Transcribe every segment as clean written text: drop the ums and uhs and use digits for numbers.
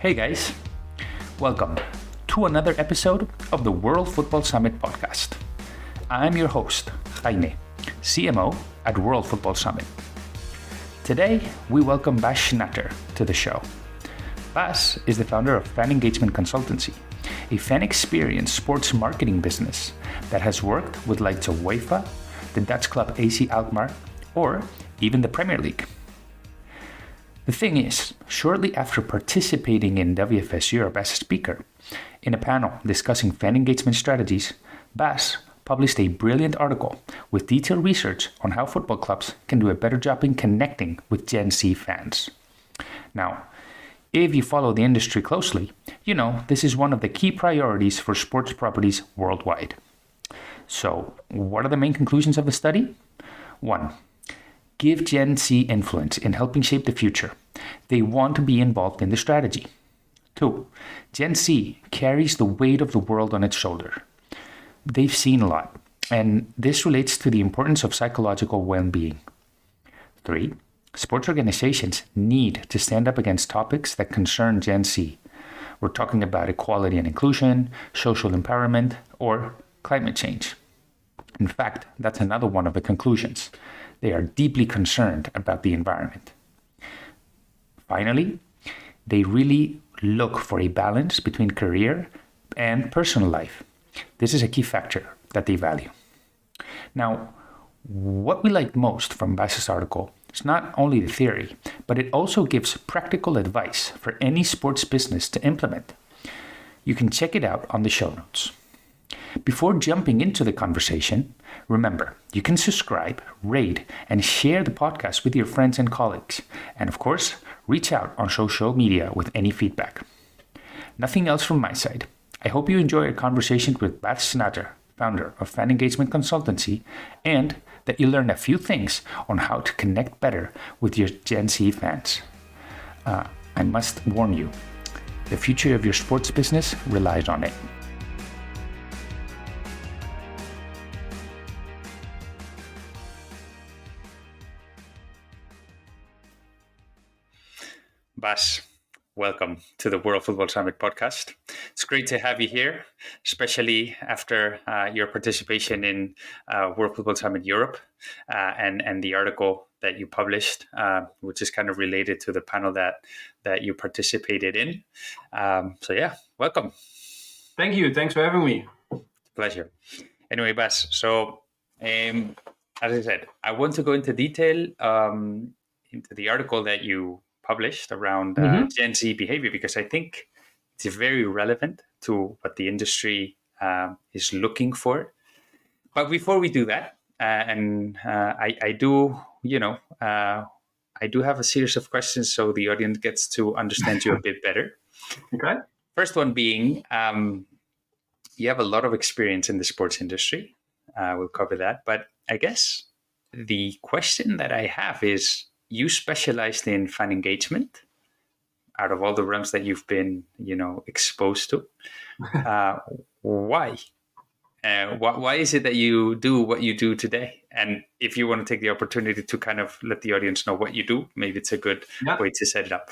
Hey guys, welcome to another episode of the World Football Summit podcast. I'm your host, Jaime, CMO at World Football Summit. Today, we welcome Bas Schnater to the show. Bas is the founder of Fan Engagement Consultancy, a fan experience sports marketing business that has worked with likes of UEFA, the Dutch club AZ Alkamaar, or even the Premier League. The thing is, shortly after participating in WFS Europe as a speaker, in a panel discussing fan engagement strategies, Bas published a brilliant article with detailed research on how football clubs can do a better job in connecting with GenZ fans. Now, if you follow the industry closely, you know this is one of the key priorities for sports properties worldwide. So, what are the main conclusions of the study? 1. Give GenZ influence in helping shape the future. They want to be involved in the strategy. 2. GenZ carries the weight of the world on its shoulder. They've seen a lot, and this relates to the importance of psychological well-being. 3. Sports organizations need to stand up against topics that concern GenZ. We're talking about equality and inclusion, social empowerment, or climate change. In fact, that's another one of the conclusions. They are deeply concerned about the environment. Finally, they really look for a balance between career and personal life. This is a key factor that they value. Now, what we liked most from Bas's article is not only the theory, but it also gives practical advice for any sports business to implement. You can check it out on the show notes. Before jumping into the conversation, remember, you can subscribe, rate, and share the podcast with your friends and colleagues. And of course, reach out on social media with any feedback. Nothing else from my side. I hope you enjoy our conversation with Bas Schnater, founder of Fan Engagement Consultancy, and that you learn a few things on how to connect better with your GenZ fans. I must warn you, the future of your sports business relies on it. Bas, welcome to the World Football Summit podcast. It's great to have you here, especially after your participation in World Football Summit Europe and the article that you published, which is kind of related to the panel that you participated in. Welcome. Thank you. Thanks for having me. Pleasure. Anyway, Bas, so as I said, I want to go into detail into the article that you published around GenZ behavior, because I think it's very relevant to what the industry is looking for. But before we do that, I do have a series of questions so the audience gets to understand you a bit better. Okay. First one being, you have a lot of experience in the sports industry. We'll cover that. But I guess the question that I have is, you specialized in fan engagement out of all the realms that you've been, exposed to. Why? Why is it that you do what you do today? And if you want to take the opportunity to kind of let the audience know what you do, maybe it's a good way to set it up.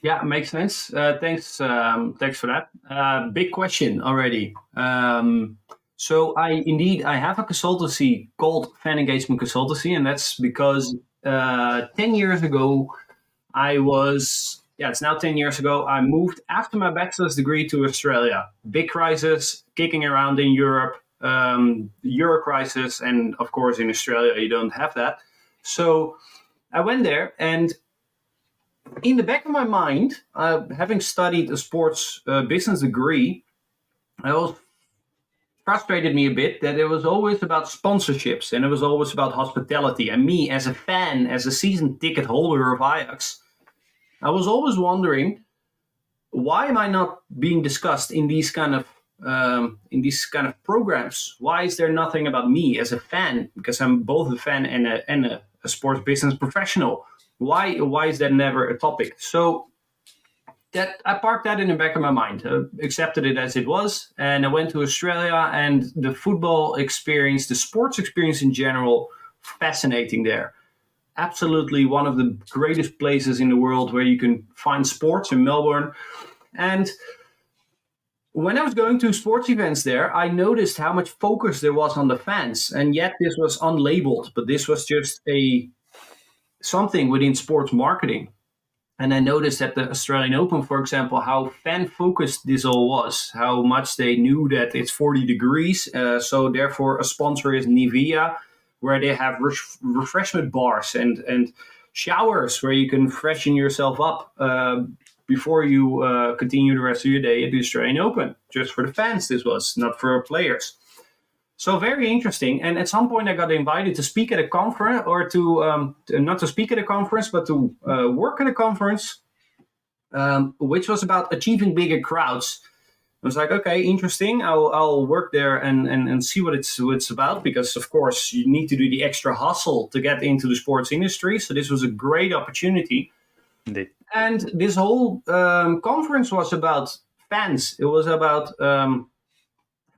Yeah, makes sense. Thanks for that. Big question already. So I have a consultancy called Fan Engagement Consultancy, and that's because 10 years ago, it's now 10 years ago, I moved after my bachelor's degree to Australia. Big crisis kicking around in Europe, Euro crisis, and of course in Australia you don't have that. So I went there, and in the back of my mind, having studied a sports business degree, frustrated me a bit that it was always about sponsorships and it was always about hospitality. And me as a fan, as a season ticket holder of Ajax, I was always wondering, why am I not being discussed in these kind of programs? Why is there nothing about me as a fan? Because I'm both a fan and a sports business professional. Why is that never a topic? So that I parked that in the back of my mind, accepted it as it was, and I went to Australia, and the football experience, the sports experience in general, fascinating there. absolutely one of the greatest places in the world where you can find sports in Melbourne. And when I was going to sports events there, I noticed how much focus there was on the fans. And yet this was unlabeled, but this was just something within sports marketing. And I noticed at the Australian Open, for example, how fan-focused this all was, how much they knew that it's 40 degrees. So therefore, a sponsor is Nivea, where they have refreshment bars and showers where you can freshen yourself up before you continue the rest of your day at the Australian Open. Just for the fans, this was, not for players. So very interesting. And at some point I got invited to speak at a conference, or to not to speak at a conference, but to work at a conference, which was about achieving bigger crowds. I was like, okay, interesting. I'll work there and see what it's about, because of course you need to do the extra hustle to get into the sports industry. So this was a great opportunity. Indeed. And this whole conference was about fans. It was about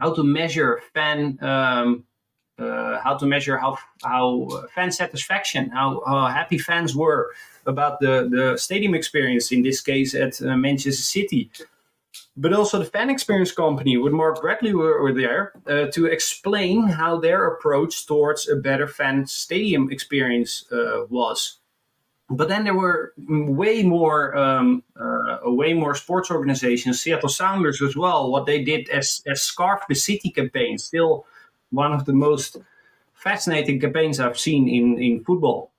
how to measure how fan satisfaction, how happy fans were about the stadium experience, in this case at Manchester City. But also the fan experience company with Mark Bradley were there to explain how their approach towards a better fan stadium experience was. But then there were way more sports organizations, Seattle Sounders as well, what they did as Scarf the City campaign, still one of the most fascinating campaigns I've seen in football.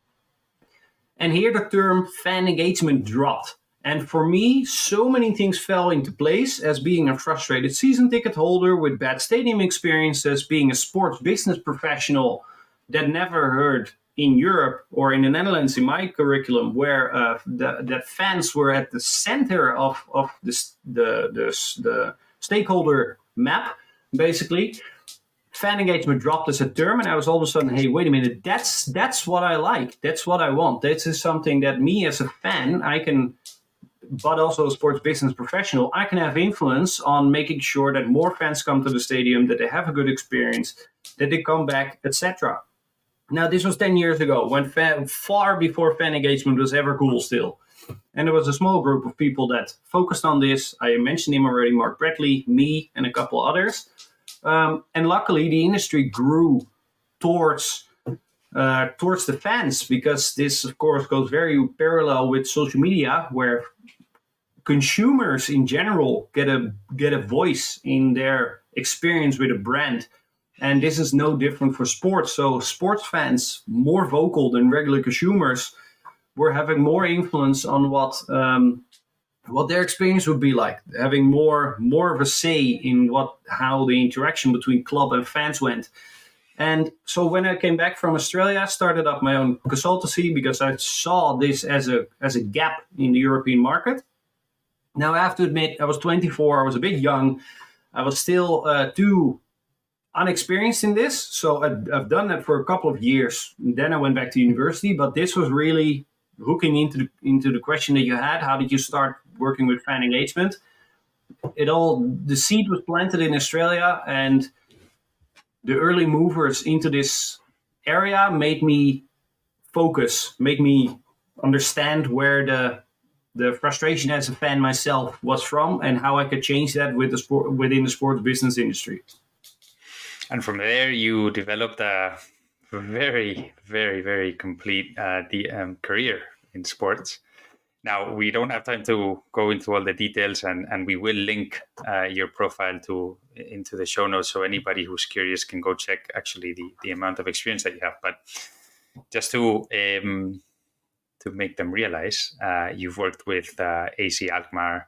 And here the term fan engagement dropped. And for me, so many things fell into place, as being a frustrated season ticket holder with bad stadium experiences, being a sports business professional that never heard in Europe or in the Netherlands in my curriculum, where the fans were at the center of the stakeholder map, basically. Fan engagement dropped as a term, and I was all of a sudden, hey, wait a minute, that's what I like, that's what I want. This is something that me as a fan, I can, but also a sports business professional, I can have influence on making sure that more fans come to the stadium, that they have a good experience, that they come back, etc. Now, this was 10 years ago, when far before fan engagement was ever cool still. And there was a small group of people that focused on this. I mentioned him already, Mark Bradley, me, and a couple others. And luckily, the industry grew towards the fans, because this, of course, goes very parallel with social media, where consumers in general get a voice in their experience with a brand. And this is no different for sports. So sports fans, more vocal than regular consumers, were having more influence on what their experience would be like, having more of a say in how the interaction between club and fans went. And so when I came back from Australia, I started up my own consultancy, because I saw this as a gap in the European market. Now, I have to admit, I was 24, I was a bit young, I was still too unexperienced in this, so I've done that for a couple of years. Then I went back to university, but this was really hooking into the question that you had. How did you start working with fan engagement? The seed was planted in Australia, and the early movers into this area made me focus, made me understand where the frustration as a fan myself was from, and how I could change that within the sports business industry. And from there, you developed a very, very, very complete career in sports. Now, we don't have time to go into all the details, and we will link your profile into the show notes, so anybody who's curious can go check actually the amount of experience that you have. But just to make them realize, you've worked with AZ Alkamaar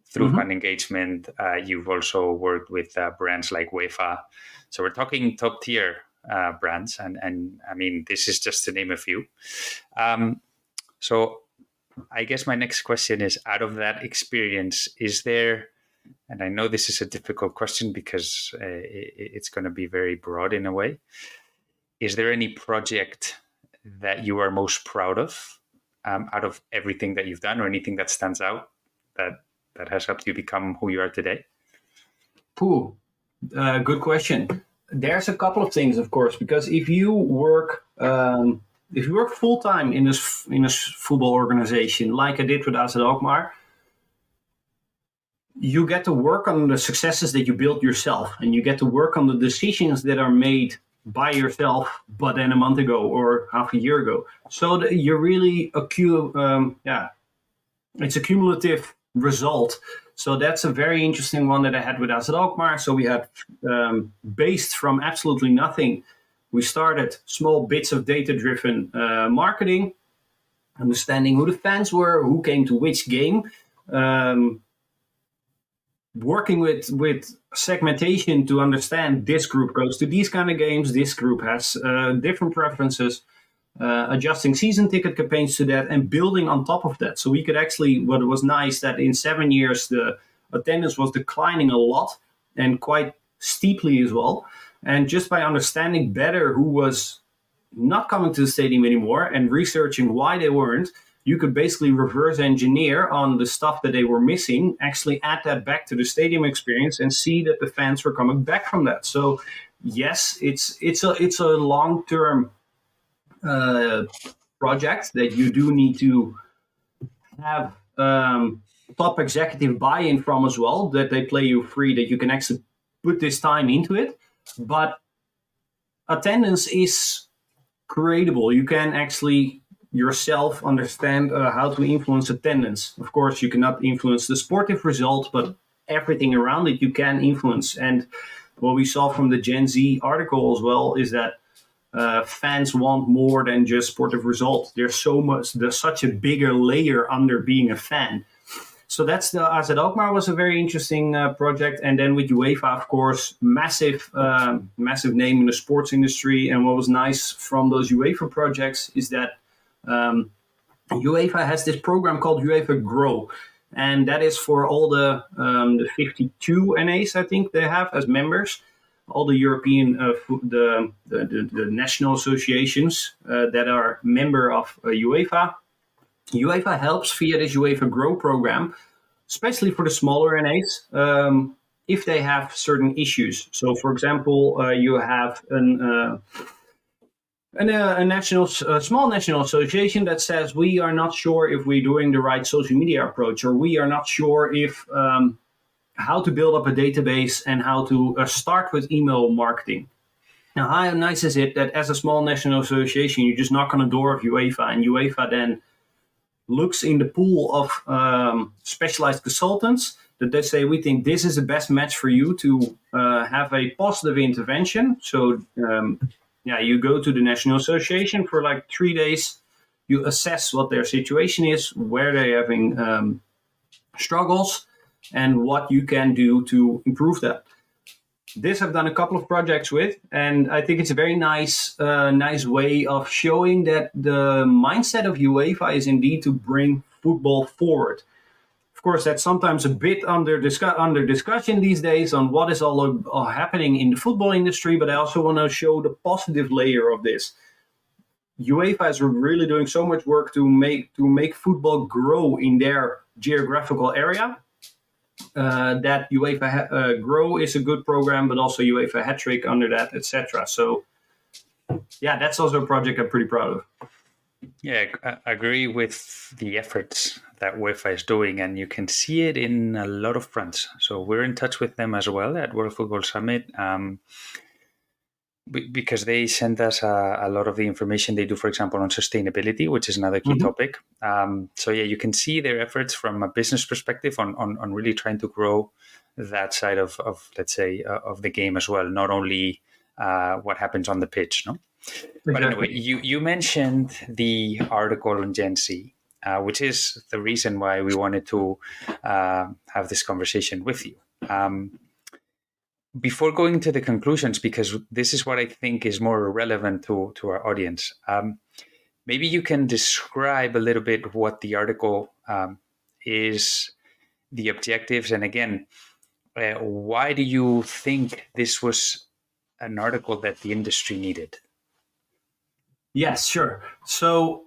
through Fan Engagement. You've also worked with brands like UEFA. So we're talking top tier brands, and I mean, this is just to name a few. So I guess my next question is, out of that experience, is there, and I know this is a difficult question because it's going to be very broad in a way, is there any project that you are most proud of out of everything that you've done, or anything that stands out that has helped you become who you are today? Good question. There's a couple of things, of course, because if you work if you work full time in this football organization, like I did with AZ Alkamaar, you get to work on the successes that you built yourself, and you get to work on the decisions that are made by yourself, but then a month ago or half a year ago. So you're really it's a cumulative result. So that's a very interesting one that I had with AZ Alkamaar. So we had based from absolutely nothing, we started small bits of data-driven marketing, understanding who the fans were, who came to which game, working with segmentation to understand this group goes to these kind of games, this group has different preferences, adjusting season ticket campaigns to that, and building on top of that. So we could actually, what was nice, that in 7 years, the attendance was declining a lot and quite steeply as well. And just by understanding better who was not coming to the stadium anymore and researching why they weren't, you could basically reverse engineer on the stuff that they were missing, actually add that back to the stadium experience and see that the fans were coming back from that. So yes, it's a long-term project that you do need to have top executive buy-in from as well, that they play you free, that you can actually put this time into it. But attendance is creatable. You can actually yourself understand how to influence attendance. Of course, you cannot influence the sportive result, but everything around it you can influence. And what we saw from the GenZ article as well is that fans want more than just sportive result. There's such a bigger layer under being a fan. So that's the AZ Alkmaar was a very interesting project. And then with UEFA, of course, massive name in the sports industry. And what was nice from those UEFA projects is that UEFA has this program called UEFA Grow. And that is for all the 52 NAs, I think they have as members, all the European, the national associations that are member of UEFA. UEFA helps via this UEFA Grow program, especially for the smaller NAs, if they have certain issues. So, for example, you have a small national association that says we are not sure if we're doing the right social media approach, or we are not sure if how to build up a database and how to start with email marketing. Now, how nice is it that as a small national association, you just knock on the door of UEFA, and UEFA then looks in the pool of specialized consultants that they say, we think this is the best match for you to have a positive intervention. So, you go to the National Association for like 3 days. You assess what their situation is, where they're having struggles, and what you can do to improve that. This I've done a couple of projects with, and I think it's a very nice way of showing that the mindset of UEFA is indeed to bring football forward. Of course, that's sometimes a bit under discussion these days on what is all happening in the football industry, but I also want to show the positive layer of this. UEFA is really doing so much work to make football grow in their geographical area. That UEFA Grow is a good program, but also UEFA Hat-Trick under that, etc. So, that's also a project I'm pretty proud of. Yeah, I agree with the efforts that UEFA is doing, and you can see it in a lot of fronts. So we're in touch with them as well at World Football Summit, because they send us a lot of the information they do, for example, on sustainability, which is another key topic. You can see their efforts from a business perspective on really trying to grow that side of let's say, of the game as well, not only what happens on the pitch, no? Exactly. But anyway, you mentioned the article on GenZ, which is the reason why we wanted to have this conversation with you. Before going to the conclusions, because this is what I think is more relevant to our audience, maybe you can describe a little bit what the article is, the objectives, and again, why do you think this was an article that the industry needed? Yes, sure. So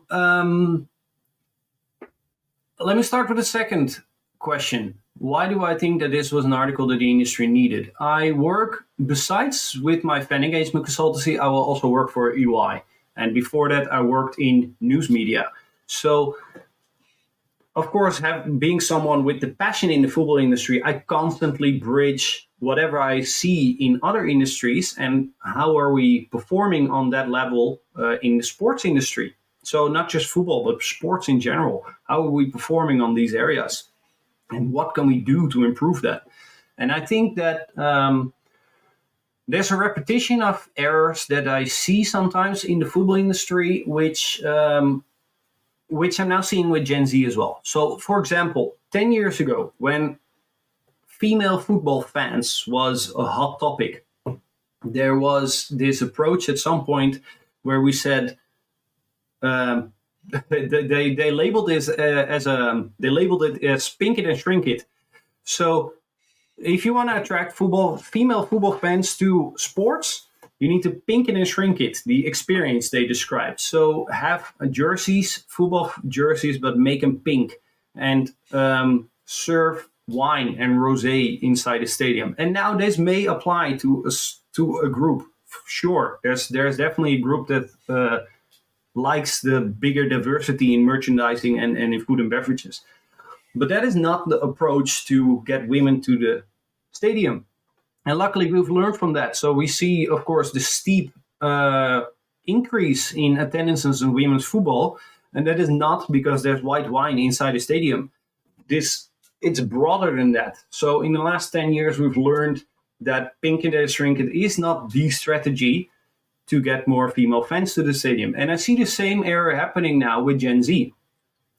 let me start with the second question. Why do I think that this was an article that the industry needed? I work, besides with my Fan Engagement Consultancy, I will also work for EY. And before that, I worked in news media. So, of course, being someone with the passion in the football industry, I constantly bridge whatever I see in other industries and how are we performing on that level in the sports industry. So not just football, but sports in general. How are we performing on these areas? And what can we do to improve that? And I think that there's a repetition of errors that I see sometimes in the football industry, which I'm now seeing with Gen Z as well. So, for example, 10 years ago, when female football fans was a hot topic, there was this approach at some point where we said they labeled this it as pink it and shrink it. So, if you want to attract female football fans to sports, you need to pink it and shrink it, the experience they described. So have football jerseys, but make them pink, and serve wine and rosé inside the stadium. And now this may apply to a group. Sure, there's definitely a group that likes the bigger diversity in merchandising and in food and beverages. But that is not the approach to get women to the stadium. And luckily, we've learned from that. So we see, of course, the steep increase in attendances in women's football. And that is not because there's white wine inside the stadium. It's broader than that. So in the last 10 years, we've learned that pink it and shrink it is not the strategy to get more female fans to the stadium. And I see the same error happening now with Gen Z.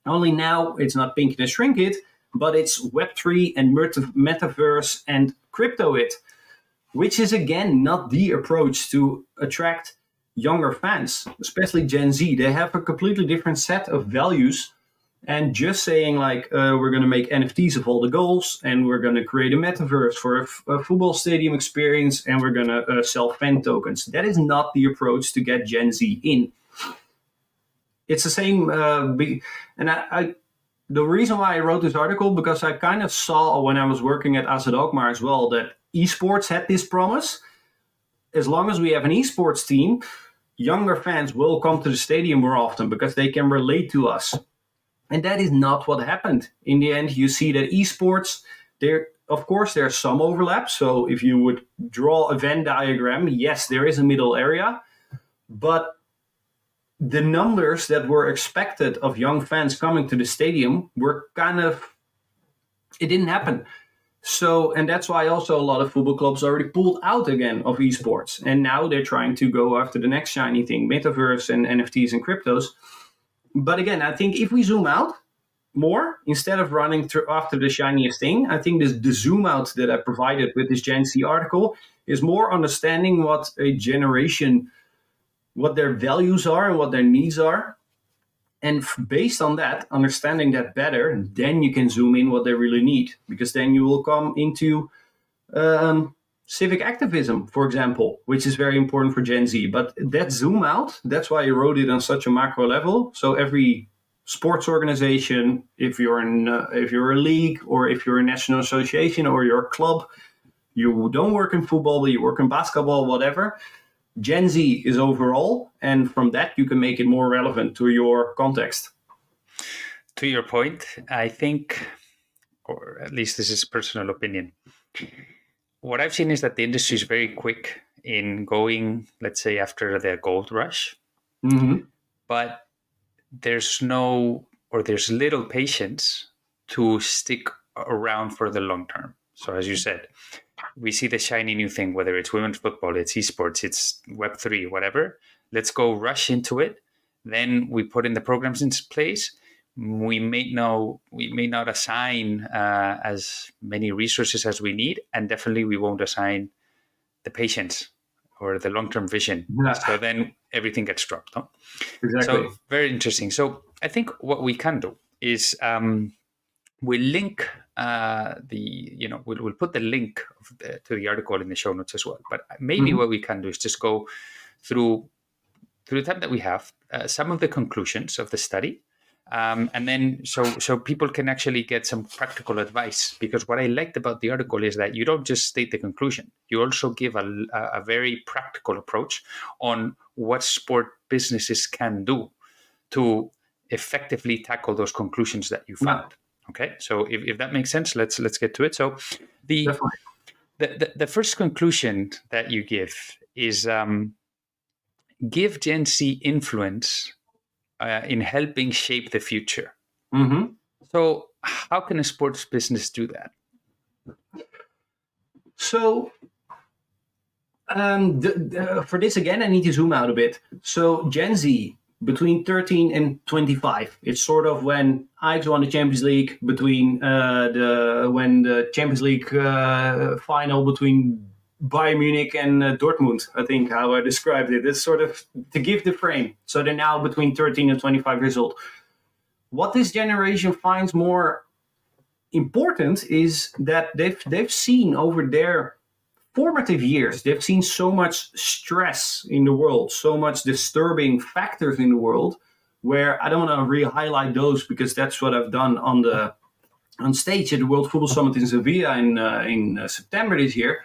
Only now it's not pink it and shrink it, but it's Web3 and metaverse and crypto it, which is again not the approach to attract younger fans, especially Gen Z. They have a completely different set of values, and just saying like we're going to make NFTs of all the goals and we're going to create a metaverse for a football stadium experience and we're going to sell fan tokens. That is not the approach to get Gen Z in. It's the same, and I the reason why I wrote this article, because I kind of saw when I was working at AZ Alkamaar as well, that esports had this promise. As long as we have an esports team, younger fans will come to the stadium more often because they can relate to us. And that is not what happened. In the end, you see that esports, of course, there's some overlap. So if you would draw a Venn diagram, yes, there is a middle area, but the numbers that were expected of young fans coming to the stadium were it didn't happen. So, and that's why also a lot of football clubs already pulled out again of esports. And now they're trying to go after the next shiny thing, metaverse and NFTs and cryptos. But again, I think if we zoom out more, instead of running after the shiniest thing, I think the zoom out that I provided with this Gen Z article is more understanding what a generation, what their values are and what their needs are. And based on that, understanding that better, then you can zoom in what they really need. Because then you will come into civic activism, for example, which is very important for Gen Z. But that zoom out, that's why I wrote it on such a macro level. So every sports organization, if you're a league or if you're a national association or you're a club, you don't work in football, but you work in basketball, whatever. Gen Z is overall, and from that you can make it more relevant to your context. To your point, I think, or at least this is personal opinion, what I've seen is that the industry is very quick in going, let's say, after the gold rush, but there's little patience to stick around for the long term. So as you said, we see the shiny new thing, whether it's women's football, it's esports, it's Web3, whatever. Let's go rush into it. Then we put in the programs in place. We may not assign as many resources as we need, and definitely we won't assign the patience or the long-term vision. Yeah. So then everything gets dropped. Huh? Exactly. So very interesting. So I think what we can do is we link we'll put the link to the article in the show notes as well. But maybe what we can do is just go through the time that we have some of the conclusions of the study, And then so people can actually get some practical advice, because what I liked about the article is that you don't just state the conclusion, you also give a very practical approach on what sport businesses can do to effectively tackle those conclusions that you found. Okay, so if that makes sense, let's get to it. So the first conclusion that you give is give Gen Z influence in helping shape the future. Mm-hmm. So how can a sports business do that? So for this, again, I need to zoom out a bit. So Gen Z, between 13 and 25, it's sort of when Ajax won the Champions League, between when the Champions League final between Bayern Munich and Dortmund, I think how I described it. It's sort of to give the frame. So they're now between 13 and 25 years old. What this generation finds more important is that they've seen over their formative years, they've seen so much stress in the world, so much disturbing factors in the world, where I don't want to really highlight those because that's what I've done on stage at the World Football Summit in Sevilla in September this year.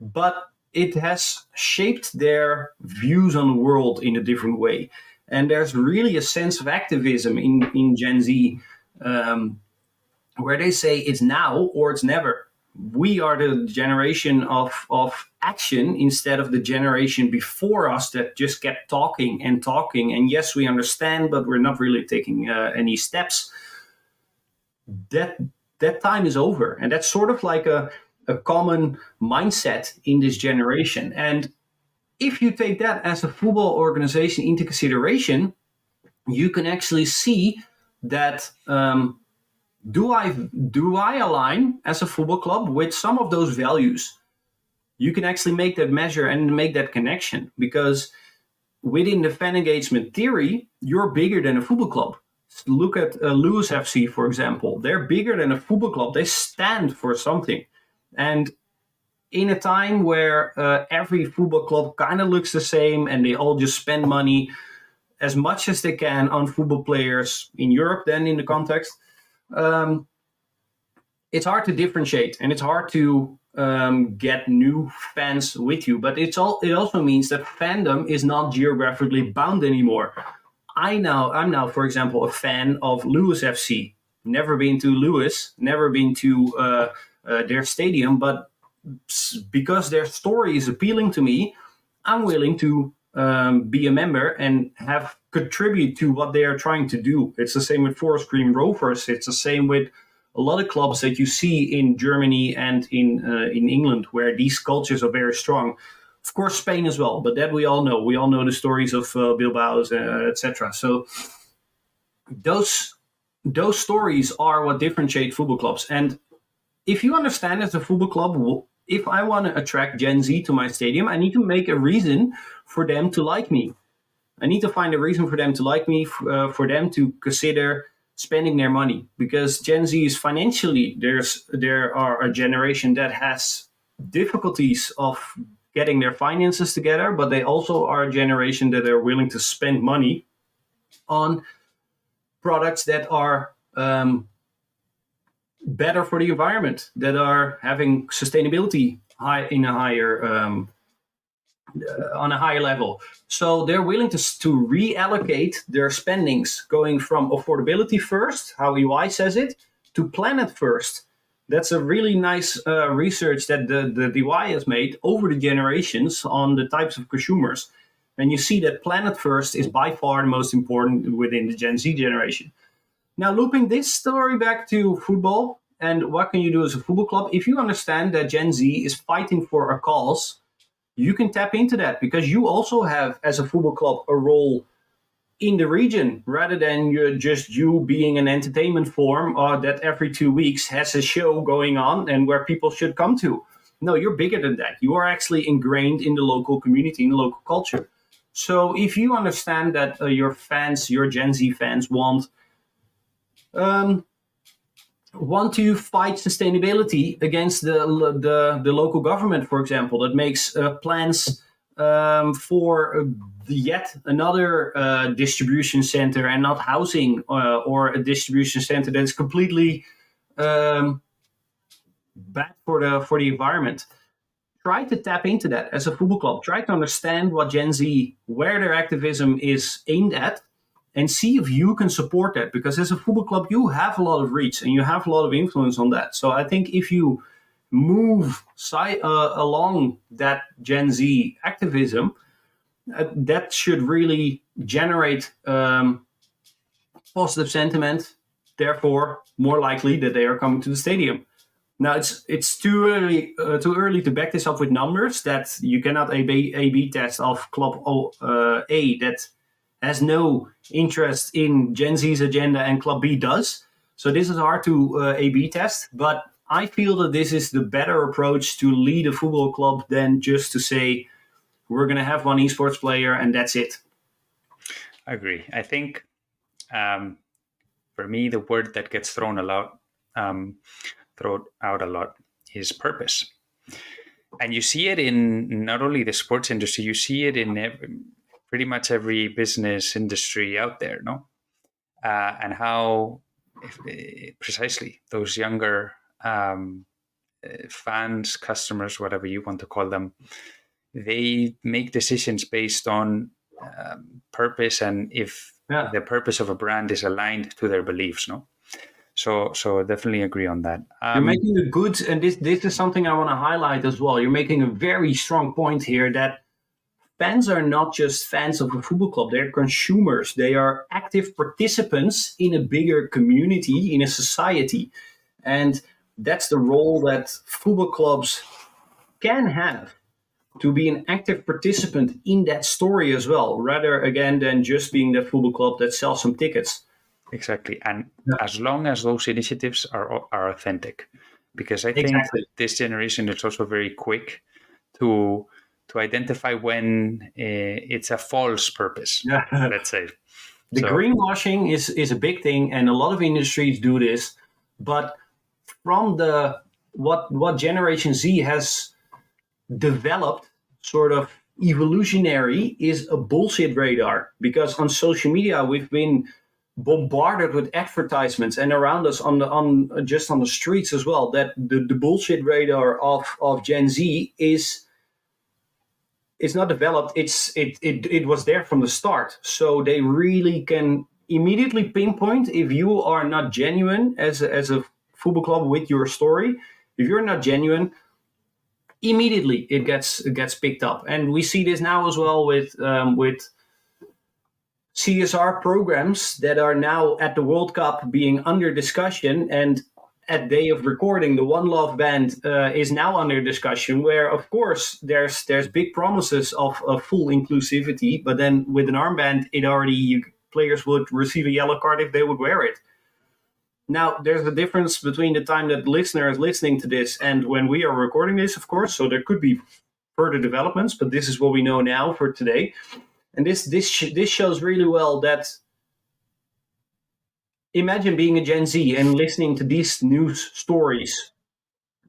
But it has shaped their views on the world in a different way. And there's really a sense of activism in Gen Z, where they say it's now or it's never. We are the generation of action instead of the generation before us that just kept talking and talking. And yes, we understand, but we're not really taking any steps. That time is over. And that's sort of like a common mindset in this generation. And if you take that as a football organization into consideration, you can actually see that do I align as a football club with some of those values? You can actually make that measure and make that connection, because within the fan engagement theory, you're bigger than a football club. Look at Lewis FC, for example. They're bigger than a football club. They stand for something. And in a time where every football club kind of looks the same and they all just spend money as much as they can on football players in Europe, then in the context, it's hard to differentiate and it's hard to get new fans with you. But it also means that fandom is not geographically bound anymore. I'm now, for example, a fan of Lewis FC. Never been to Lewis, never been to their stadium, but because their story is appealing to me, I'm willing to be a member and contribute to what they are trying to do. It's the same with Forest Green Rovers. It's the same with a lot of clubs that you see in Germany and in England, where these cultures are very strong. Of course, Spain as well, but that we all know. We all know the stories of Bilbao's, etc. So those stories are what differentiate football clubs. And if you understand, as a football club, if I want to attract Gen Z to my stadium, I need to make a reason for them to like me. I need to find a reason for them to like me, for them to consider spending their money. Because Gen Z is financially, there are a generation that has difficulties of getting their finances together, but they also are a generation that are willing to spend money on products that are better for the environment, that are having sustainability on a higher level. So they're willing to reallocate their spendings, going from affordability first, how EY says it, to planet first. That's a really nice research that the EY has made over the generations on the types of consumers. And you see that planet first is by far the most important within the Gen Z generation. Now, looping this story back to football and what can you do as a football club, if you understand that Gen Z is fighting for a cause, you can tap into that, because you also have, as a football club, a role in the region, rather than you being an entertainment form that every 2 weeks has a show going on and where people should come to. No, you're bigger than that. You are actually ingrained in the local community, in the local culture. So if you understand that your fans, your Gen Z fans want to fight sustainability against the local government, for example, that makes plans for yet another distribution center and not housing or a distribution center that's completely bad for the environment. Try to tap into that as a football club. Try to understand what Gen Z, where their activism is aimed at, and see if you can support that. Because as a football club, you have a lot of reach and you have a lot of influence on that. So I think if you move along that Gen Z activism, that should really generate positive sentiment. Therefore, more likely that they are coming to the stadium. Now it's too early to back this up with numbers. That you cannot A/B test of Club A that has no interest in Gen Z's agenda and Club B does. So this is hard to A/B test. But I feel that this is the better approach to lead a football club than just to say we're going to have one esports player and that's it. I agree. I think for me the word that gets thrown out a lot is purpose. And you see it in not only the sports industry, you see it in pretty much every business industry out there, no? And how precisely those younger fans, customers, whatever you want to call them, they make decisions based on purpose and if the purpose of a brand is aligned to their beliefs, no? So definitely agree on that. You're making a good, and this is something I want to highlight as well. You're making a very strong point here that fans are not just fans of a football club. They're consumers. They are active participants in a bigger community, in a society. And that's the role that football clubs can have, to be an active participant in that story as well, rather, again, than just being the football club that sells some tickets. Exactly. And as long as those initiatives are authentic, because I think this generation is also very quick to identify when it's a false purpose, let's say. The greenwashing is a big thing, and a lot of industries do this. But from what Generation Z has developed, sort of evolutionary, is a bullshit radar. Because on social media, we've been bombarded with advertisements and around us on the streets as well, that the bullshit radar of Gen Z is not developed. It was there from the start. So they really can immediately pinpoint if you are not genuine as a football club with your story. If you're not genuine, immediately it gets picked up. And we see this now as well with CSR programs that are now at the World Cup being under discussion, and at day of recording, the One Love band is now under discussion, where of course there's big promises of full inclusivity, but then with an armband, players would receive a yellow card if they would wear it. Now, there's a difference between the time that the listener is listening to this and when we are recording this, of course, so there could be further developments, but this is what we know now for today. And this shows really well that, imagine being a Gen Z and listening to these news stories.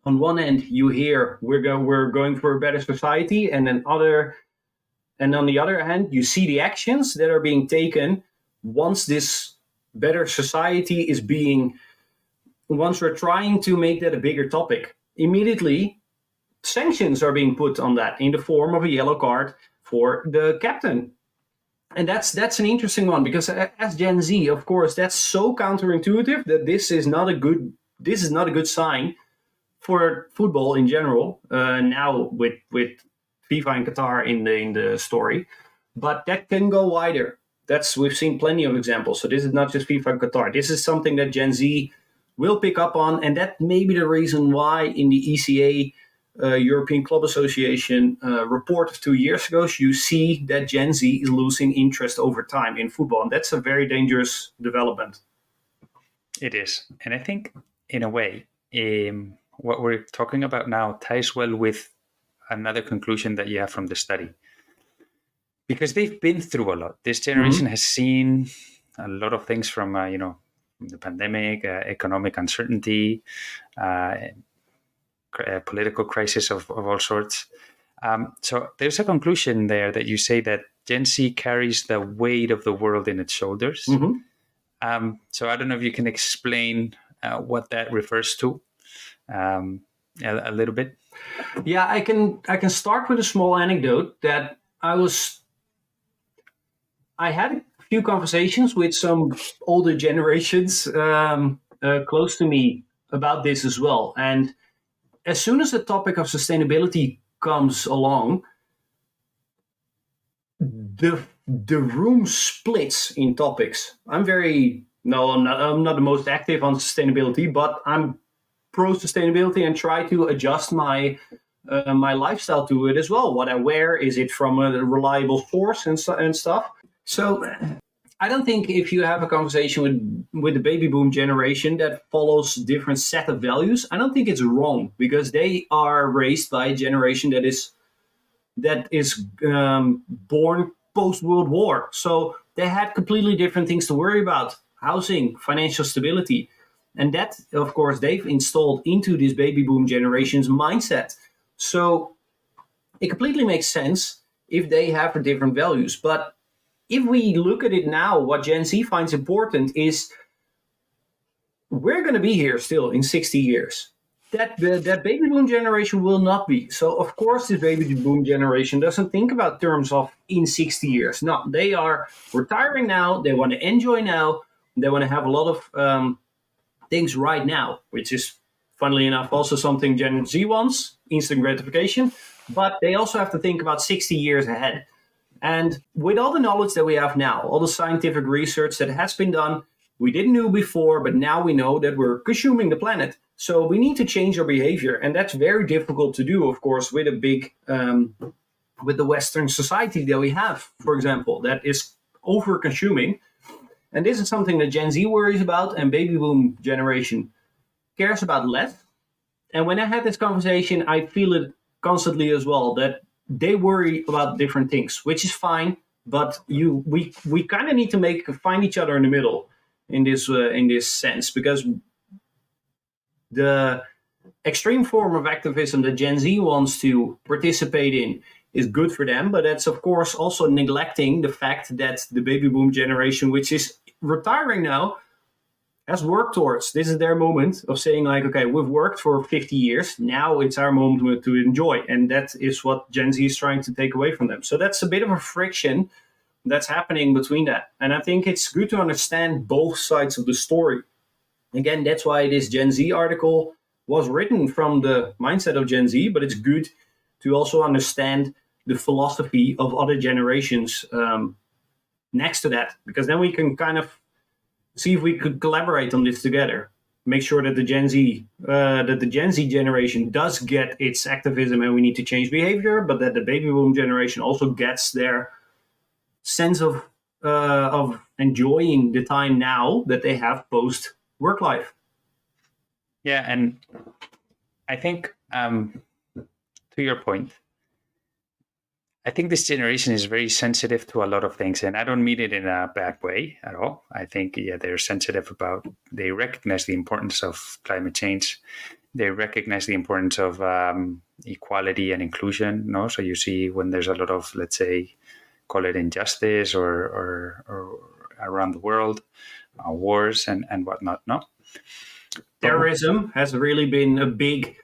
On one end, you hear we're going for a better society, and on the other hand, you see the actions that are being taken once this better society is once we're trying to make that a bigger topic. Immediately, sanctions are being put on that in the form of a yellow card for the captain. And that's an interesting one, because as Gen Z, of course, that's so counterintuitive that this is not a good sign for football in general. Now with FIFA and Qatar in the story, but that can go wider. We've seen plenty of examples. So this is not just FIFA and Qatar. This is something that Gen Z will pick up on, and that may be the reason why in the ECA, European Club Association report of 2 years ago, you see that Gen Z is losing interest over time in football. And that's a very dangerous development. It is. And I think, in a way, what we're talking about now ties well with another conclusion that you have from the study. Because they've been through a lot. This generation has seen a lot of things from, the pandemic, economic uncertainty, political crisis of all sorts. So there's a conclusion there that you say that Gen Z carries the weight of the world in its shoulders. So I don't know if you can explain what that refers to a little bit. Yeah, I can start with a small anecdote that I had a few conversations with some older generations close to me about this as well. And as soon as the topic of sustainability comes along, the room splits in topics. I'm not the most active on sustainability, but I'm pro sustainability and try to adjust my lifestyle to it as well. What I wear, is it from a reliable source and stuff. So I don't think if you have a conversation with the baby boom generation that follows different set of values, I don't think it's wrong, because they are raised by a generation that is born post World War. So they had completely different things to worry about: housing, financial stability. And that, of course, they've installed into this baby boom generation's mindset. So it completely makes sense if they have different values. But if we look at it now, what Gen Z finds important is we're going to be here still in 60 years. That baby boom generation will not be. So, of course, this baby boom generation doesn't think about terms of in 60 years. No, they are retiring now. They want to enjoy now. They want to have a lot of things right now, which is, funnily enough, also something Gen Z wants, instant gratification. But they also have to think about 60 years ahead. And with all the knowledge that we have now, all the scientific research that has been done, we didn't know before, but now we know that we're consuming the planet. So we need to change our behavior. And that's very difficult to do, of course, with with the Western society that we have, for example, that is over consuming. And this is something that Gen Z worries about and baby boom generation cares about less. And when I had this conversation, I feel it constantly as well, that they worry about different things, which is fine. But we kind of need to find each other in the middle in this sense, because the extreme form of activism that Gen Z wants to participate in is good for them, but that's of course also neglecting the fact that the baby boom generation, which is retiring now, has worked towards. This is their moment of saying, like, okay, we've worked for 50 years. Now it's our moment to enjoy. And that is what Gen Z is trying to take away from them. So that's a bit of a friction that's happening between that. And I think it's good to understand both sides of the story. Again, that's why this Gen Z article was written from the mindset of Gen Z, but it's good to also understand the philosophy of other generations next to that, because then we can kind of see if we could collaborate on this together. Make sure that the Gen Z generation does get its activism and we need to change behavior, but that the baby boom generation also gets their sense of enjoying the time now that they have post work life. Yeah, and I think to your point, I think this generation is very sensitive to a lot of things, and I don't mean it in a bad way at all. I think, they're sensitive they recognize the importance of climate change. They recognize the importance of equality and inclusion. No, so you see when there's a lot of, let's say, call it injustice or around the world, wars and whatnot. No, terrorism has really been a big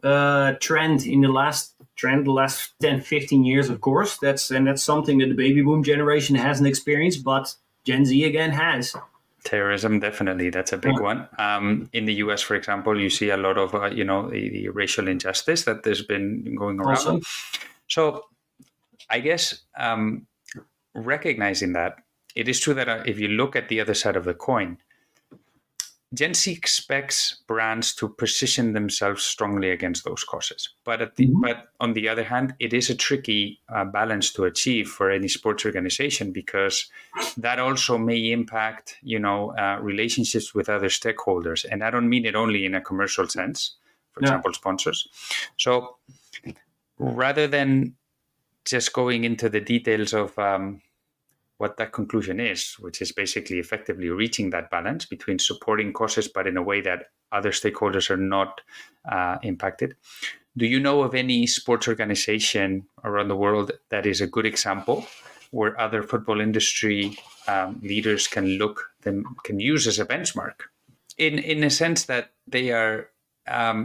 trend in the last 10, 15 years, of course. That's something that the baby boom generation hasn't experienced, but Gen Z again has. Terrorism, definitely. That's a big one. In the US, for example, you see a lot of, the racial injustice that there's been going around. Awesome. So I guess recognizing that, it is true that if you look at the other side of the coin, Gen Z expects brands to position themselves strongly against those causes. But but on the other hand, it is a tricky balance to achieve for any sports organization, because that also may impact, relationships with other stakeholders. And I don't mean it only in a commercial sense, for example, sponsors. So rather than just going into the details of what that conclusion is, which is basically effectively reaching that balance between supporting causes, but in a way that other stakeholders are not impacted. Do you know of any sports organization around the world that is a good example where other football industry leaders can use as a benchmark in a sense that they are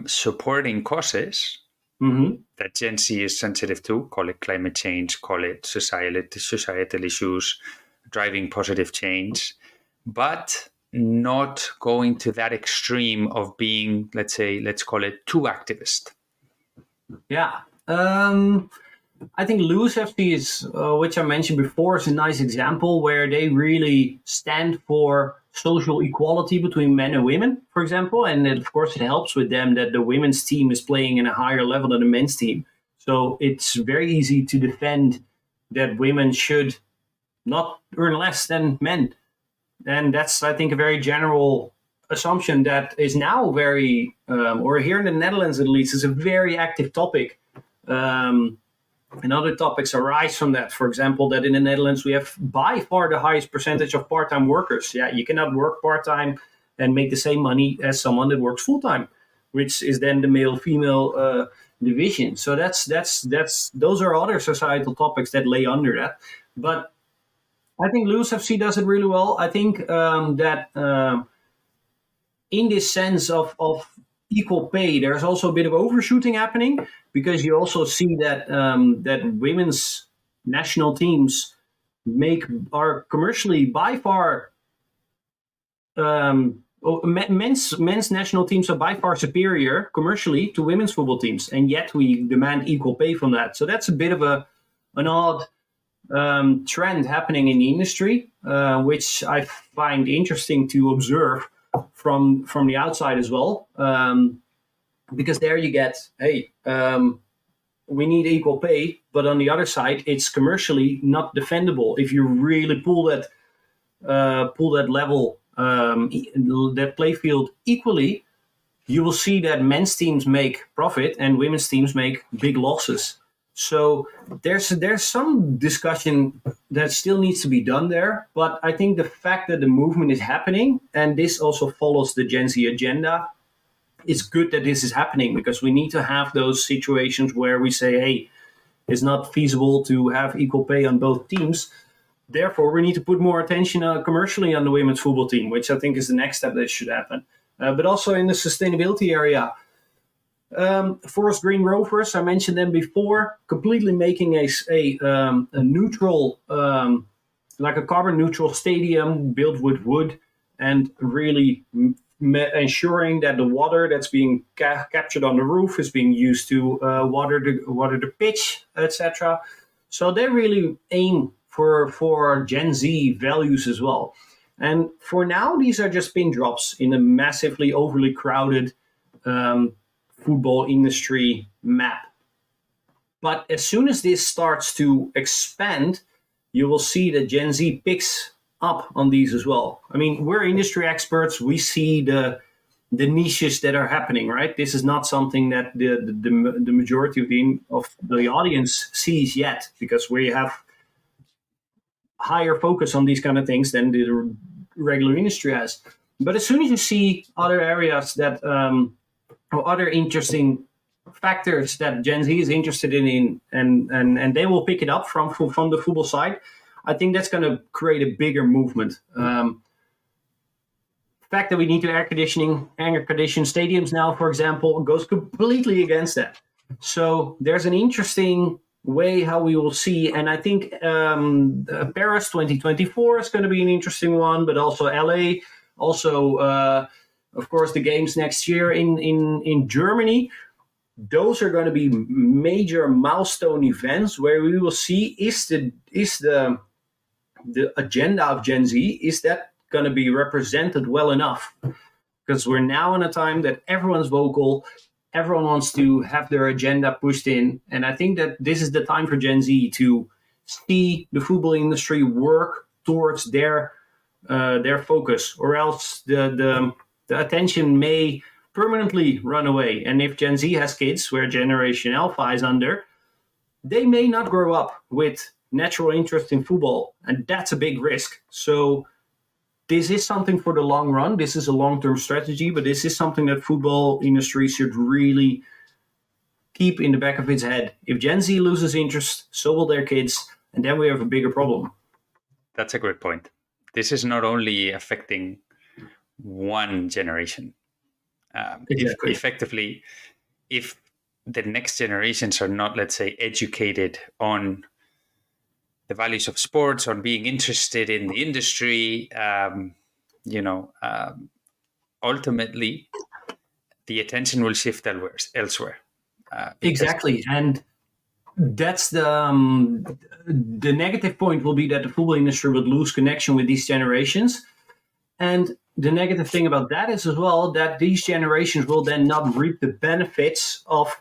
supporting causes that Gen Z is sensitive to, call it climate change, call it societal issues, driving positive change, but not going to that extreme of being, let's call it too activist? Yeah. I think Lewis FC is, which I mentioned before, is a nice example where they really stand for social equality between men and women, for example. And of course, it helps with them that the women's team is playing in a higher level than the men's team. So it's very easy to defend that women should not earn less than men. And that's, I think, a very general assumption that is now very, or here in the Netherlands at least, is a very active topic. And other topics arise from that. For example, that in the Netherlands, we have by far the highest percentage of part-time workers. Yeah, you cannot work part-time and make the same money as someone that works full-time, which is then the male-female division. So those are other societal topics that lay under that. But I think Lewis FC does it really well. I think that in this sense of equal pay, there's also a bit of overshooting happening, because you also see that that women's national teams are commercially by far men's national teams are by far superior commercially to women's football teams, and yet we demand equal pay from that. So that's a bit of an odd trend happening in the industry, which I find interesting to observe from the outside as well, because there you get, hey, we need equal pay, but on the other side, it's commercially not defendable. If you really pull that level, that play field equally, you will see that men's teams make profit and women's teams make big losses. So there's some discussion that still needs to be done there. But I think the fact that the movement is happening, and this also follows the Gen Z agenda, it's good that this is happening, because we need to have those situations where we say, hey, it's not feasible to have equal pay on both teams. Therefore, we need to put more attention commercially on the women's football team, which I think is the next step that should happen. But also in the sustainability area, Forest Green Rovers, I mentioned them before, completely making a neutral, like a carbon neutral stadium built with wood, and really ensuring that the water that's being captured on the roof is being used to water the pitch, etc. So they really aim for Gen Z values as well. And for now, these are just pin drops in a massively overly crowded football industry map. But as soon as this starts to expand, you will see that Gen Z picks up on these as well. I mean, we're industry experts. We see the niches that are happening, right? This is not something that the majority of the audience sees yet, because we have higher focus on these kind of things than the regular industry has. But as soon as you see other areas that or other interesting factors that Gen Z is interested in, and they will pick it up from the football side, I think that's going to create a bigger movement. The fact that we need to air condition stadiums now, for example, goes completely against that. So there's an interesting way how we will see, and I think Paris 2024 is going to be an interesting one, but also LA, also of course the games next year in Germany. Those are going to be major milestone events where we will see is the agenda of Gen Z, is that going to be represented well enough? Because we're now in a time that everyone's vocal, everyone wants to have their agenda pushed in, and I think that this is the time for Gen Z to see the football industry work towards their focus, or else the attention may permanently run away. And if Gen Z has kids where Generation Alpha is under, they may not grow up with natural interest in football, and that's a big risk. So this is something for the long run. This is a long-term strategy, but this is something that football industry should really keep in the back of its head. If Gen Z loses interest, so will their kids, and then we have a bigger problem. That's a great point. This is not only affecting one generation. Exactly. Effectively, if the next generations are not, let's say, educated on the values of sports, on being interested in the industry, ultimately, the attention will shift elsewhere. Exactly, and that's the negative point will be that the football industry would lose connection with these generations. And the negative thing about that is as well that these generations will then not reap the benefits of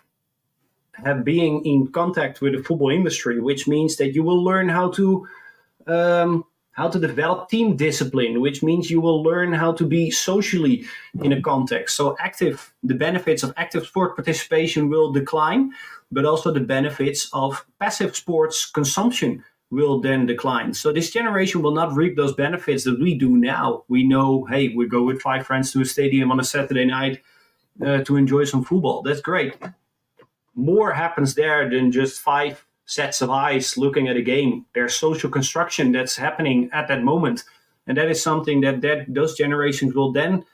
being in contact with the football industry, which means that you will learn how to develop team discipline, which means you will learn how to be socially in a context. So the benefits of active sport participation will decline, but also the benefits of passive sports consumption will then decline. So this generation will not reap those benefits that we do now. We know, hey, we go with 5 friends to a stadium on a Saturday night to enjoy some football. That's great. More happens there than just 5 sets of eyes looking at a game. There's social construction that's happening at that moment. And that is something that those generations will then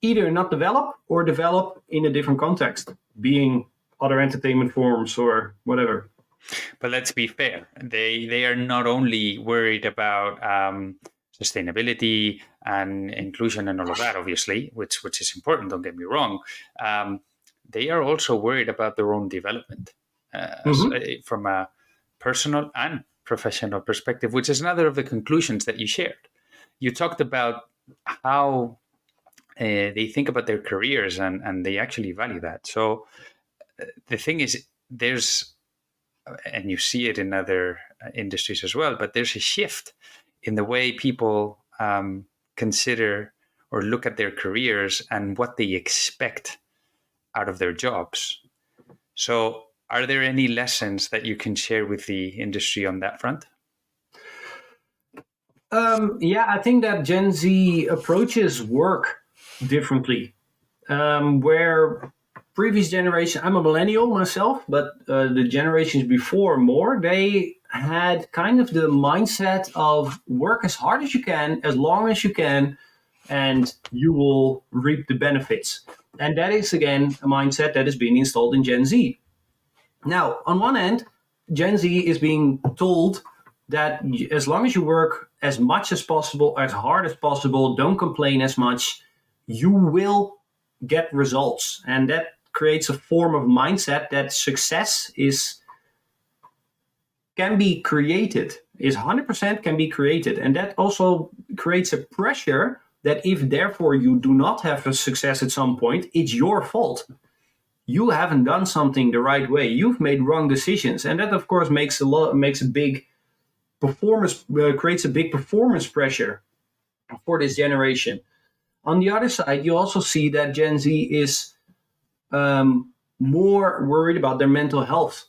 either not develop or develop in a different context, being other entertainment forms or whatever. But let's be fair. They are not only worried about sustainability and inclusion and all of that, obviously, which is important, don't get me wrong. They are also worried about their own development from a personal and professional perspective, which is another of the conclusions that you shared. You talked about how they think about their careers and they actually value that. So the thing is, and you see it in other industries as well, but there's a shift in the way people consider or look at their careers and what they expect out of their jobs. So are there any lessons that you can share with the industry on that front? I think that Gen Z approaches work differently, where previous generation, I'm a millennial myself, but the generations before more, they had kind of the mindset of work as hard as you can, as long as you can, and you will reap the benefits. And that is, again, a mindset that is being installed in Gen Z. Now, on one end, Gen Z is being told that as long as you work as much as possible, as hard as possible, don't complain as much, you will get results. And that creates a form of mindset that success can be created, is 100% can be created. And that also creates a pressure that if therefore you do not have a success at some point, it's your fault. You haven't done something the right way. You've made wrong decisions. And that, of course, creates a big performance pressure for this generation. On the other side, you also see that Gen Z is more worried about their mental health.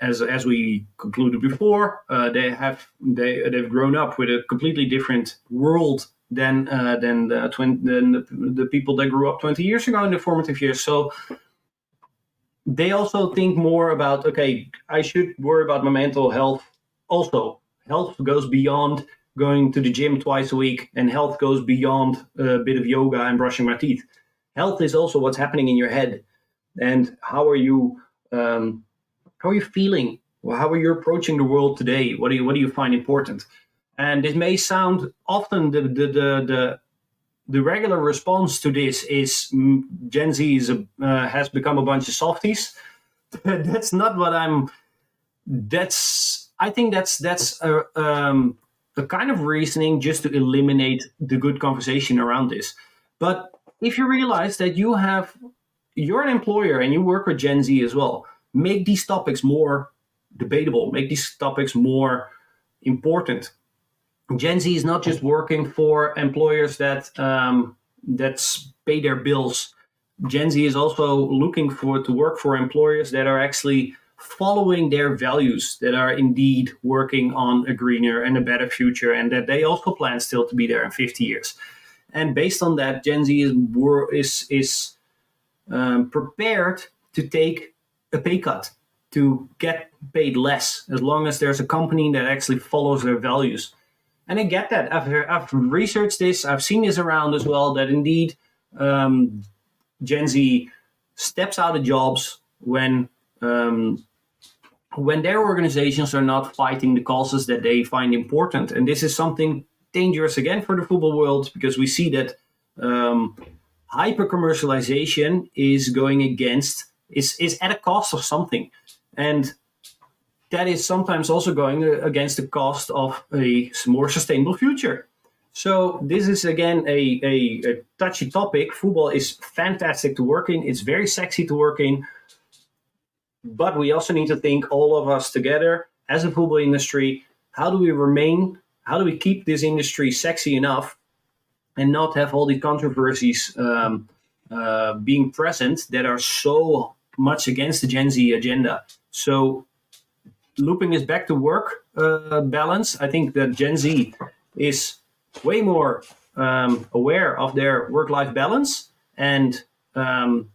As we concluded before, they've grown up with a completely different world than the people that grew up 20 years ago in the formative years. So they also think more about, okay, I should worry about my mental health also. Health goes beyond going to the gym twice a week, and health goes beyond a bit of yoga and brushing my teeth. Health is also what's happening in your head, and how are you feeling? Well, how are you approaching the world today? What do you find important? And it may sound often the regular response to this is Gen Z has become a bunch of softies. That's not what I'm. I think that's a kind of reasoning just to eliminate the good conversation around this. But if you realize that you're an employer and you work with Gen Z as well, make these topics more debatable, make these topics more important. Gen Z is not just working for employers that pay their bills. Gen Z is also looking to work for employers that are actually following their values, that are indeed working on a greener and a better future, and that they also plan still to be there in 50 years. And based on that, Gen Z is prepared to take a pay cut, to get paid less, as long as there's a company that actually follows their values. And I get that. I've researched this. I've seen this around as well, that indeed Gen Z steps out of jobs when their organizations are not fighting the causes that they find important. And this is something dangerous again for the football world, because we see that hyper-commercialization is going against, is at a cost of something. And that is sometimes also going against the cost of a more sustainable future. So this is, again, a touchy topic. Football is fantastic to work in. It's very sexy to work in. But we also need to think, all of us together as a football industry, how do we keep this industry sexy enough and not have all these controversies being present that are so much against the Gen Z agenda. So looping this back to work balance, I think that Gen Z is way more aware of their work-life balance, and I've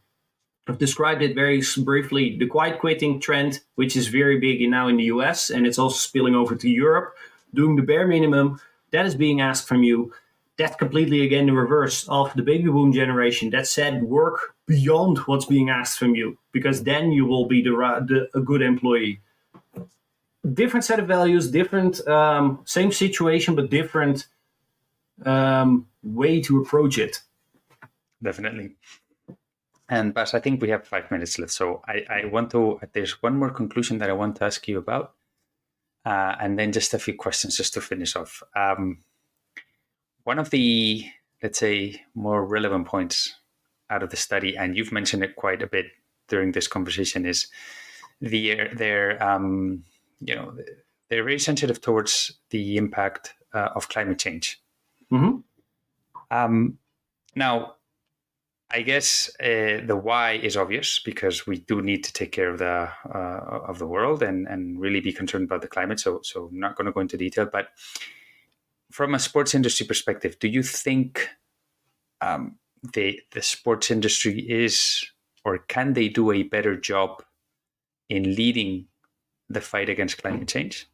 described it very briefly, the quiet quitting trend, which is very big now in the US, and it's also spilling over to Europe. Doing the bare minimum, that is being asked from you. That's completely, again, the reverse of the baby boom generation that said work beyond what's being asked from you, because then you will be a good employee. Different set of values, different, same situation, but different way to approach it. Definitely. And Bas, I think we have 5 minutes left. So there's one more conclusion that I want to ask you about. And then just a few questions just to finish off. One of the, let's say, more relevant points out of the study, and you've mentioned it quite a bit during this conversation, is they're very sensitive towards the impact of climate change. Mm-hmm. Now, I guess the why is obvious, because we do need to take care of the world and really be concerned about the climate. So I'm not going to go into detail, but from a sports industry perspective, do you think the sports industry is, or can they do a better job in leading the fight against climate change?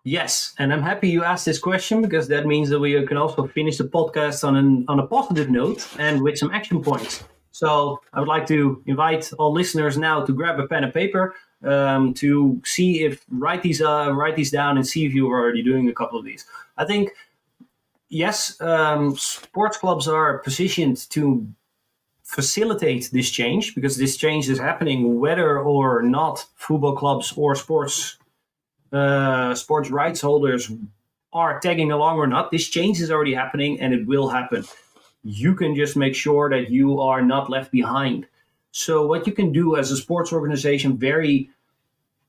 Yes, and I'm happy you asked this question, because that means that we can also finish the podcast on a positive note and with some action points. So I would like to invite all listeners now to grab a pen and paper to write these down and see if you're already doing a couple of these. I think, yes, sports clubs are positioned to facilitate this change, because this change is happening whether or not football clubs or sports rights holders are tagging along or not. This change is already happening, and it will happen. You can just make sure that you are not left behind. So what you can do as a sports organization, very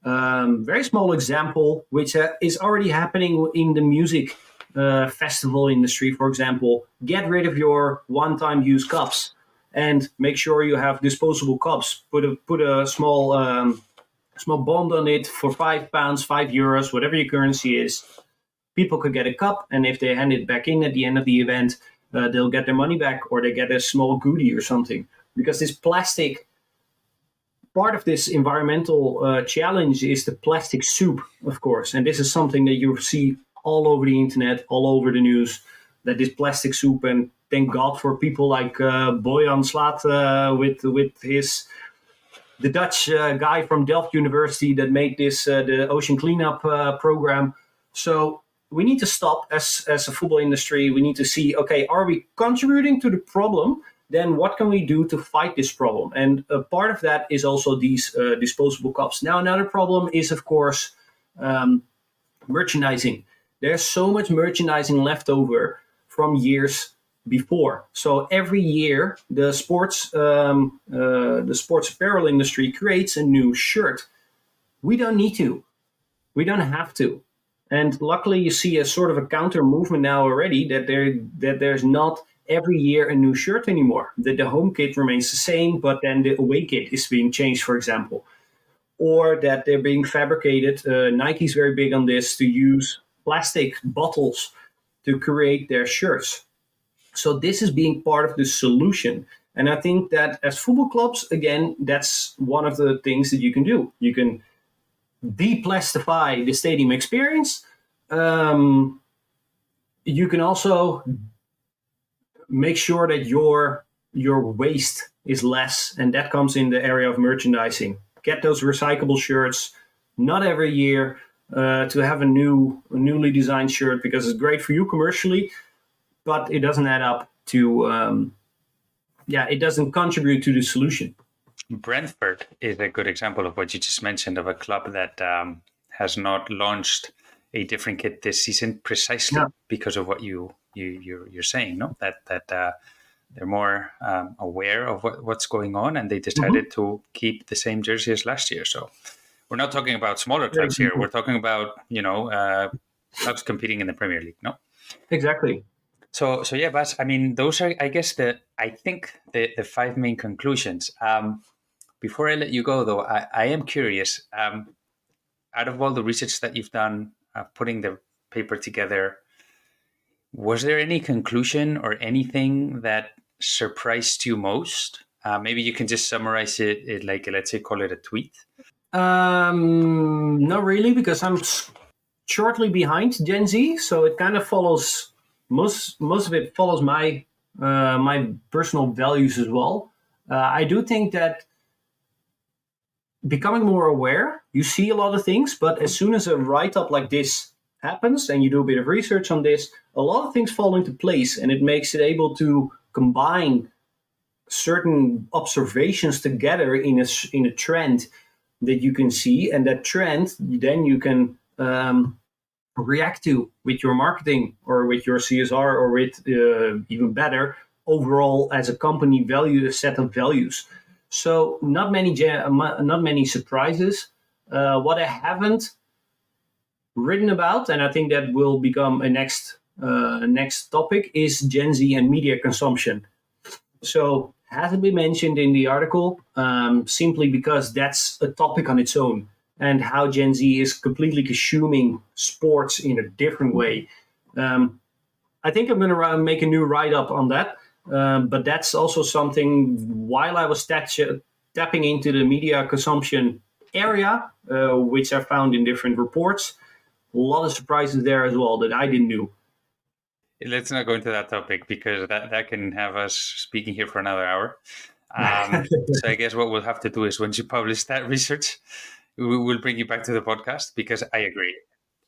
small example, which is already happening in the music festival industry, for example, get rid of your one-time use cups and make sure you have disposable cups. Put a small bond on it for £5, €5, whatever your currency is. People could get a cup, and if they hand it back in at the end of the event, they'll get their money back, or they get a small goodie or something. Because this plastic, part of this environmental challenge is the plastic soup, of course. And this is something that you see all over the internet, all over the news, that this plastic soup, and thank God for people like Bas Schnater with the Dutch guy from Delft University that made this the ocean cleanup program. So we need to stop as a football industry. We need to see, okay, are we contributing to the problem? Then what can we do to fight this problem? And a part of that is also these disposable cups. Now, another problem is, of course, merchandising. There's so much merchandising left over from years before. So every year, the sports apparel industry creates a new shirt. We don't need to. We don't have to. And luckily, you see a sort of a counter movement now already that there's not every year a new shirt anymore. That the home kit remains the same, but then the away kit is being changed, for example. Or that they're being fabricated. Nike's very big on this, to use plastic bottles to create their shirts. So this is being part of the solution. And I think that as football clubs, again, that's one of the things that you can do. You can deplastify the stadium experience. You can also make sure that your waste is less, and that comes in the area of merchandising. Get those recyclable shirts, not every year, to have a newly designed shirt, because it's great for you commercially, but it doesn't add up to, it doesn't contribute to the solution. Brentford is a good example of what you just mentioned, of a club that has not launched a different kit this season precisely because of what you're saying, no? That they're more aware of what's going on, and they decided to keep the same jersey as last year. So we're not talking about smaller clubs here. We're talking about, clubs competing in the Premier League, no? Exactly. So yeah, Bas, I mean, those are, I guess, the 5 main conclusions. Before I let you go, though, I am curious, out of all the research that you've done, putting the paper together, was there any conclusion or anything that surprised you most? Maybe you can just summarize it like, let's say, call it a tweet. Not really, because I'm shortly behind GenZ, so it kind of follows, most of it follows my personal values as well. I do think that becoming more aware, you see a lot of things, but as soon as a write-up like this happens and you do a bit of research on this, a lot of things fall into place, and it makes it able to combine certain observations together in a trend that you can see, and that trend then you can react to with your marketing or with your CSR, or with even better overall as a company value, a set of values. So not many surprises. What I haven't written about, and I think that will become a next topic, is GenZ and media consumption. So hasn't been mentioned in the article, simply because that's a topic on its own, and how GenZ is completely consuming sports in a different way. I think I'm going to make a new write-up on that, but that's also something, while I was tapping into the media consumption area, which I found in different reports, a lot of surprises there as well that I didn't know. Let's not go into that topic, because that can have us speaking here for another hour. So I guess what we'll have to do is, once you publish that research, we will bring you back to the podcast, because I agree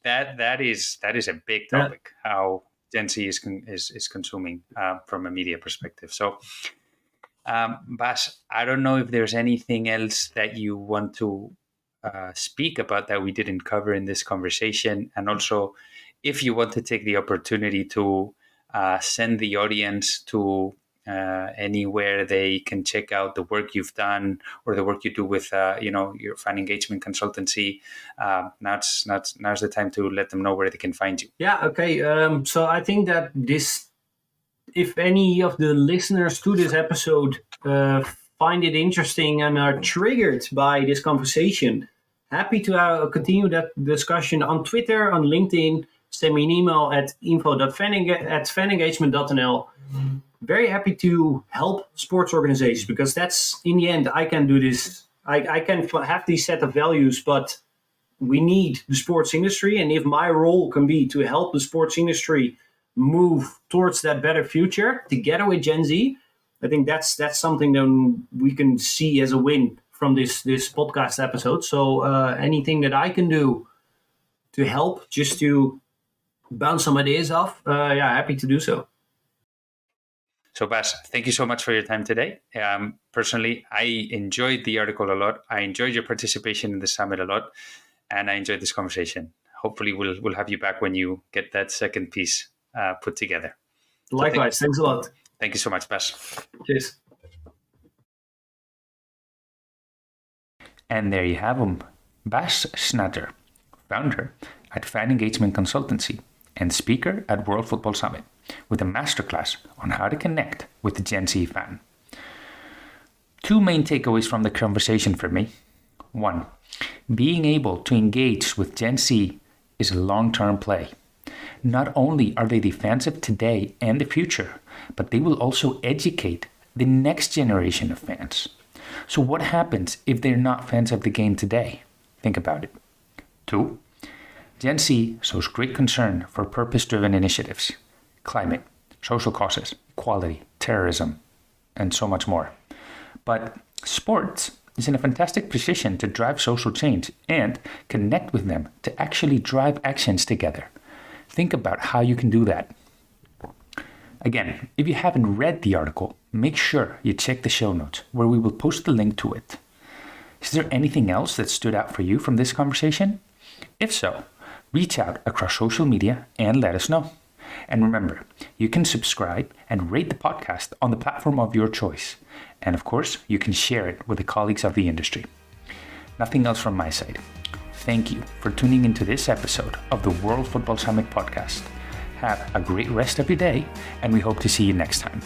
that is a big topic, how GenZ is consuming from a media perspective. So, Bas, I don't know if there's anything else that you want to speak about that we didn't cover in this conversation, and also if you want to take the opportunity to send the audience to anywhere they can check out the work you've done, or the work you do with your Fan Engagement Consultancy. Now's the time to let them know where they can find you. Yeah, okay. So I think that if any of the listeners to this episode find it interesting and are triggered by this conversation, happy to continue that discussion on Twitter, on LinkedIn. Send me an email at info@fanengagement.nl. Very happy to help sports organizations, because that's, in the end, I can do this. I can have these set of values, but we need the sports industry. And if my role can be to help the sports industry move towards that better future together with GenZ, I think that's something that we can see as a win from this podcast episode. So anything that I can do to help, just to bounce some ideas off, happy to do so. So Bas, thank you so much for your time today. Personally, I enjoyed the article a lot. I enjoyed your participation in the summit a lot, and I enjoyed this conversation. Hopefully we'll have you back when you get that second piece put together. Likewise, thanks a lot. Thank you so much, Bas. Cheers. And there you have him, Bas Schnater, founder at Fan Engagement Consultancy and speaker at World Football Summit, with a masterclass on how to connect with the GenZ fan. 2 main takeaways from the conversation for me. 1, being able to engage with GenZ is a long-term play. Not only are they the fans of today and the future, but they will also educate the next generation of fans. So what happens if they're not fans of the game today? Think about it. 2. Gen Z shows great concern for purpose-driven initiatives, climate, social causes, equality, terrorism, and so much more. But sports is in a fantastic position to drive social change and connect with them to actually drive actions together. Think about how you can do that. Again, if you haven't read the article, make sure you check the show notes where we will post the link to it. Is there anything else that stood out for you from this conversation? If so, reach out across social media and let us know. And remember, you can subscribe and rate the podcast on the platform of your choice. And of course, you can share it with the colleagues of the industry. Nothing else from my side. Thank you for tuning into this episode of the World Football Summit podcast. Have a great rest of your day, and we hope to see you next time.